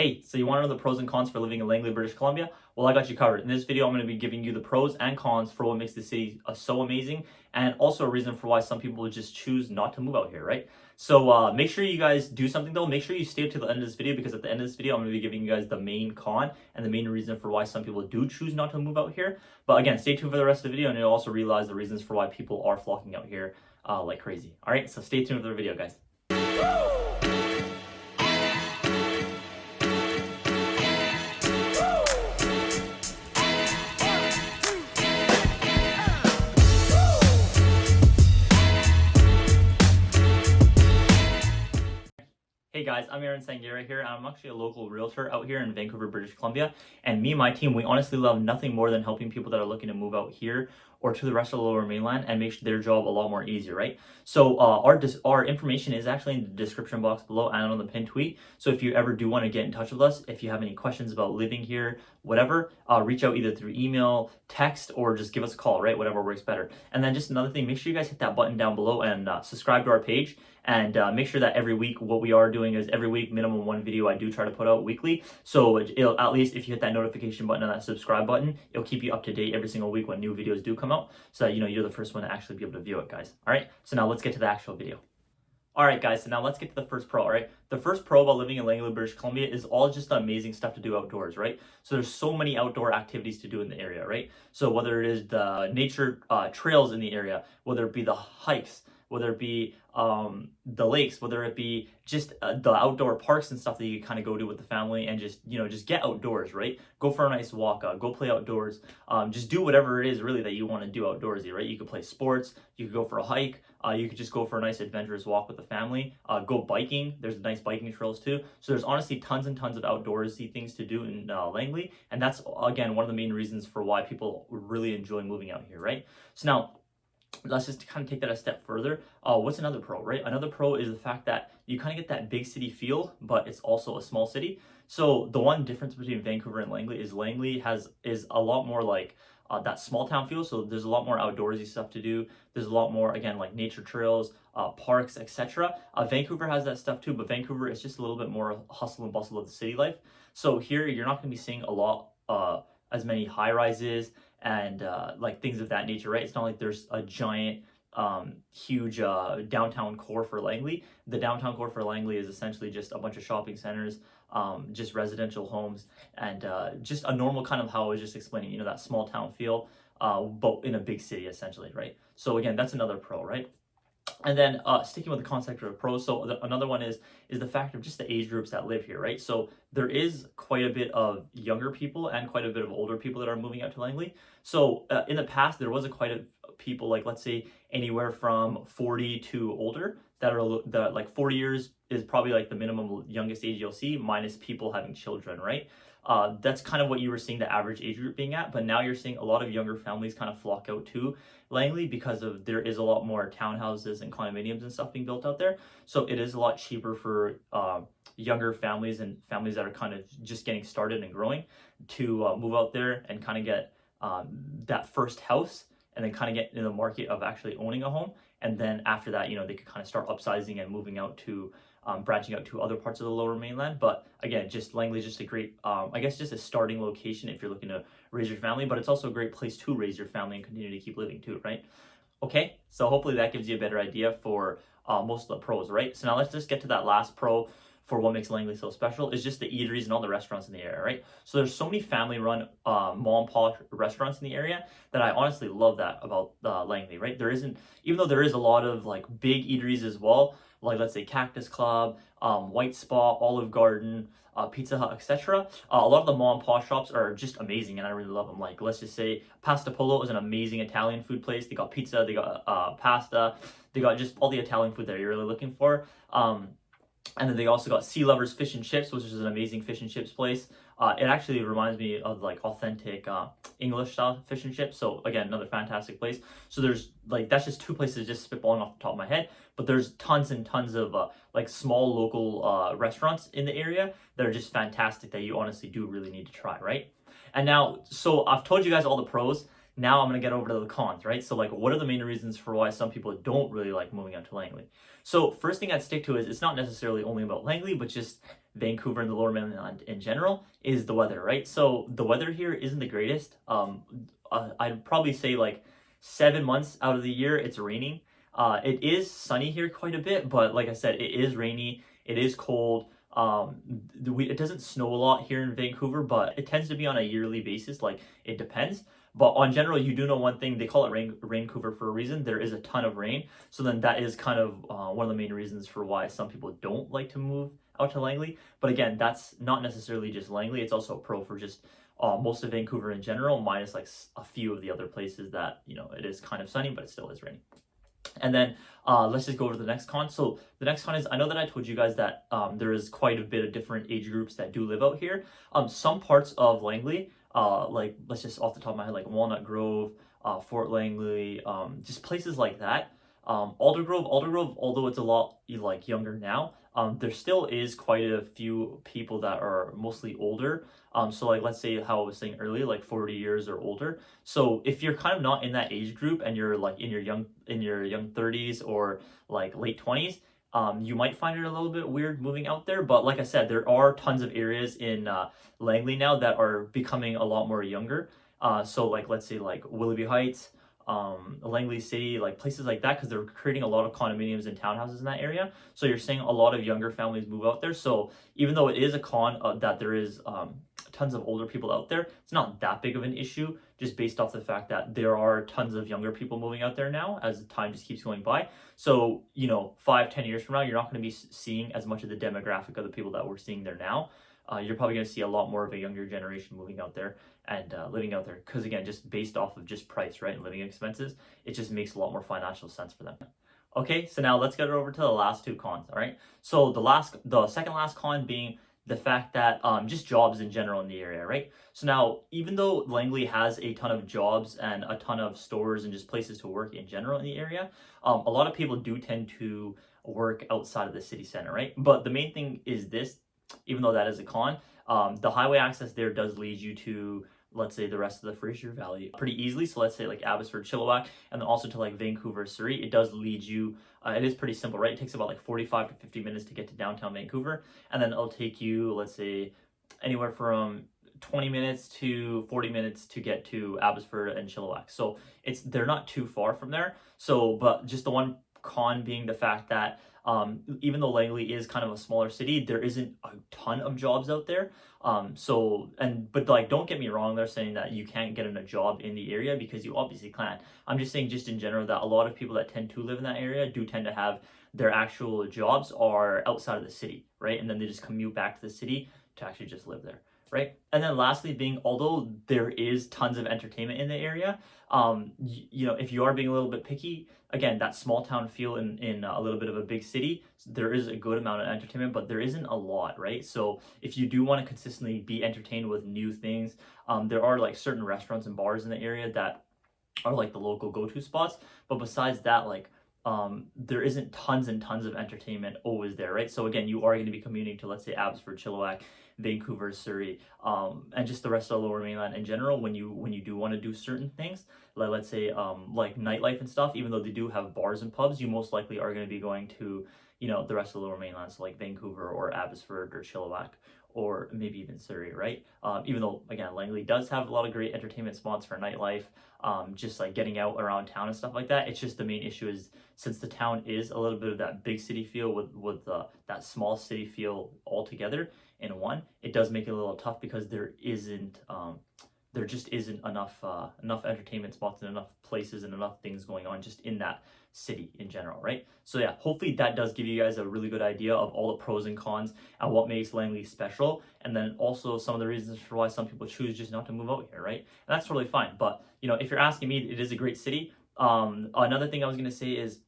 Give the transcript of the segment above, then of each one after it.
Hey, so you want to know the pros and cons for living in Langley, British Columbia? Well, I got you covered. In this video, I'm going to be giving you the pros and cons for what makes the city so amazing, and also a reason for why some people would just choose not to move out here, right? So make sure you guys do something though. Make sure you stay to the end of this video, because at the end of this video, I'm going to be giving you guys the main con and the main reason for why some people do choose not to move out here. But again, stay tuned for the rest of the video, and you'll also realize the reasons for why people are flocking out here like crazy. All right, so stay tuned for the video, guys. Hey guys, I'm Senghera here, and I'm actually a local realtor out here in Vancouver, British Columbia. And me and my team, we honestly love nothing more than helping people that are looking to move out here or to the rest of the Lower Mainland and make their job a lot more easier, right? So our information is actually in the description box below and on the pinned tweet. So if you ever do want to get in touch with us, if you have any questions about living here, whatever, reach out either through email, text, or just give us a call, right? Whatever works better. And then just another thing, make sure you guys hit that button down below and subscribe to our page. And make sure that every week, what we are doing is every week, minimum one video I do try to put out weekly. So it'll, at least if you hit that notification button and that subscribe button, it'll keep you up to date every single week when new videos do come out. So that, you're the first one to actually be able to view it, guys. All right, so now let's get to the actual video. All right, guys, so now let's get to the first pro, all right? The first pro about living in Langley, British Columbia is all just the amazing stuff to do outdoors, right? So there's so many outdoor activities to do in the area, right? So whether it is the nature trails in the area, whether it be the hikes, whether it be the lakes, whether it be just the outdoor parks and stuff that you kind of go to with the family and just get outdoors, right? Go for a nice walk, go play outdoors, just do whatever it is really that you want to do outdoorsy, right? You could play sports, you could go for a hike, you could just go for a nice adventurous walk with the family, go biking. There's nice biking trails too. So there's honestly tons and tons of outdoorsy things to do in Langley, and that's again one of the main reasons for why people really enjoy moving out here, right? So now let's just kind of take that a step further. What's another pro, right? Another pro is the fact that you kind of get that big city feel, but it's also a small city. So the one difference between Vancouver and Langley is Langley is a lot more like that small town feel. So there's a lot more outdoorsy stuff to do. There's a lot more, again, like nature trails, parks, etc. Vancouver has that stuff too, but Vancouver is just a little bit more hustle and bustle of the city life. So here you're not going to be seeing a lot as many high rises and like things of that nature, right? It's not like there's a giant huge downtown core for Langley. The downtown core for Langley is essentially just a bunch of shopping centers, just residential homes, and just a normal kind of how I was just explaining, that small town feel, but in a big city essentially, right? So again, that's another pro, right? And then sticking with the concept of pros, so another one is the fact of just the age groups that live here, right? So there is quite a bit of younger people and quite a bit of older people that are moving out to Langley. So in the past, there was quite a people, like let's say anywhere from 40 to older, that like 40 years is probably like the minimum youngest age you'll see, minus people having children, right? That's kind of what you were seeing the average age group being at, but now you're seeing a lot of younger families kind of flock out to Langley because there is a lot more townhouses and condominiums and stuff being built out there. So it is a lot cheaper for younger families and families that are kind of just getting started and growing to move out there and kind of get that first house, and then kind of get in the market of actually owning a home. And then after that, they could kind of start upsizing and moving out to branching out to other parts of the Lower Mainland. But again, just Langley is just a great, I guess, just a starting location if you're looking to raise your family, but it's also a great place to raise your family and continue to keep living too, right? Okay, so hopefully that gives you a better idea for most of the pros, right? So now let's just get to that last pro for what makes Langley so special, is just the eateries and all the restaurants in the area, right? So there's so many family-run mom and pop restaurants in the area that I honestly love that about Langley, right? Even though there is a lot of like big eateries as well, like let's say Cactus Club, White Spa, Olive Garden, Pizza Hut, etc. A lot of the mom and pop shops are just amazing, and I really love them. Like let's just say Pasta Polo is an amazing Italian food place. They got pizza, they got pasta, they got just all the Italian food that you're really looking for. And then they also got Sea Lovers Fish and Chips, which is an amazing fish and chips place. It actually reminds me of like authentic English style fish and chips. So again, another fantastic place. So there's like, that's just two places just spitballing off the top of my head. But there's tons and tons of like small local restaurants in the area that are just fantastic that you honestly do really need to try, right? And now, so I've told you guys all the pros. Now I'm going to get over to the cons, right? So like, what are the main reasons for why some people don't really like moving out to Langley? So first thing I'd stick to is it's not necessarily only about Langley, but just Vancouver and the Lower Mainland in general is the weather, right? So the weather here isn't the greatest. I'd probably say like 7 months out of the year it's raining. It is sunny here quite a bit, but like I said, it is rainy. It is cold. It doesn't snow a lot here in Vancouver, but it tends to be on a yearly basis. Like it depends. But on general, you do know one thing. They call it Vancouver for a reason. There is a ton of rain. So then that is kind of one of the main reasons for why some people don't like to move out to Langley. But again, that's not necessarily just Langley. It's also a pro for just most of Vancouver in general, minus like a few of the other places that, it is kind of sunny, but it still is raining. And then let's just go over to the next con. So the next con is, I know that I told you guys that there is quite a bit of different age groups that do live out here. Some parts of Langley, like let's just off the top of my head, like Walnut Grove, Fort Langley, just places like that. Aldergrove, although it's a lot like younger now, there still is quite a few people that are mostly older. So like let's say how I was saying earlier, like 40 years or older. So if you're kind of not in that age group and you're like in your young 30s or like late 20s, you might find it a little bit weird moving out there. But like I said, there are tons of areas in Langley now that are becoming a lot more younger. So like let's say like Willoughby Heights, Langley City, like places like that, because they're creating a lot of condominiums and townhouses in that area. So you're seeing a lot of younger families move out there. So even though it is a con that there is tons of older people out there, it's not that big of an issue, just based off the fact that there are tons of younger people moving out there now as time just keeps going by. So 5-10 years from now, you're not going to be seeing as much of the demographic of the people that we're seeing there now. You're probably going to see a lot more of a younger generation moving out there and living out there, because again, just based off of just price, right, and living expenses, it just makes a lot more financial sense for them. Okay, so now let's get over to the last two cons. All right, so the second last con being the fact that just jobs in general in the area, right? So now, even though Langley has a ton of jobs and a ton of stores and just places to work in general in the area, a lot of people do tend to work outside of the city center, right? But the main thing is this, even though that is a con, the highway access there does lead you to, let's say, the rest of the Fraser Valley pretty easily. So let's say like Abbotsford, Chilliwack, and then also to like Vancouver, Surrey. It does lead you, it is pretty simple, right? It takes about like 45 to 50 minutes to get to downtown Vancouver. And then it'll take you, let's say, anywhere from 20 minutes to 40 minutes to get to Abbotsford and Chilliwack. So they're not too far from there. So, but just the one con being the fact that even though Langley is kind of a smaller city, there isn't a ton of jobs out there. But like, don't get me wrong, they're saying that you can't get a job in the area, because you obviously can. I'm just saying, just in general, that a lot of people that tend to live in that area do tend to have their actual jobs are outside of the city, right? And then they just commute back to the city to actually just live there, right? And then lastly being, although there is tons of entertainment in the area, if you are being a little bit picky, again, that small town feel in a little bit of a big city, there is a good amount of entertainment, but there isn't a lot, right? So if you do want to consistently be entertained with new things, there are like certain restaurants and bars in the area that are like the local go-to spots. But besides that, like, there isn't tons and tons of entertainment always there, right? So again, you are going to be commuting to, let's say, Abbotsford, Chilliwack, Vancouver, Surrey, and just the rest of the Lower Mainland in general. When you do want to do certain things, like let's say like nightlife and stuff, even though they do have bars and pubs, you most likely are going to be going to the rest of the Lower Mainland, so like Vancouver or Abbotsford or Chilliwack, or maybe even Surrey, right? Even though, again, Langley does have a lot of great entertainment spots for nightlife, just like getting out around town and stuff like that. It's just the main issue is, since the town is a little bit of that big city feel with that small city feel all together in one, it does make it a little tough, because there just isn't enough entertainment spots and enough places and enough things going on just in that city in general, right? So yeah, hopefully that does give you guys a really good idea of all the pros and cons and what makes Langley special, and then also some of the reasons for why some people choose just not to move out here, right? And that's totally fine. But if you're asking me, it is a great city. Another thing I was going to say is,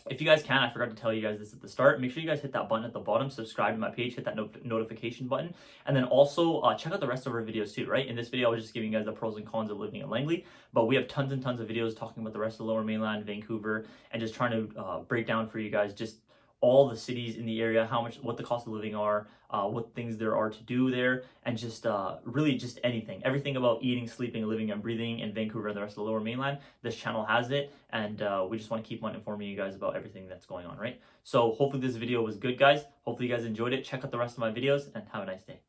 if you guys can, I forgot to tell you guys this at the start, make sure you guys hit that button at the bottom, subscribe to my page, hit that notification button, and then also check out the rest of our videos too, right? In this video, I was just giving you guys the pros and cons of living in Langley, but we have tons and tons of videos talking about the rest of the Lower Mainland, Vancouver, and just trying to break down for you guys just all the cities in the area, what the cost of living are, what things there are to do there, and just really just everything about eating, sleeping, living, and breathing in Vancouver and the rest of the Lower Mainland. This channel has it, and we just want to keep on informing you guys about everything that's going on, right? So hopefully this video was good, guys. Hopefully you guys enjoyed it. Check out the rest of my videos, and have a nice day.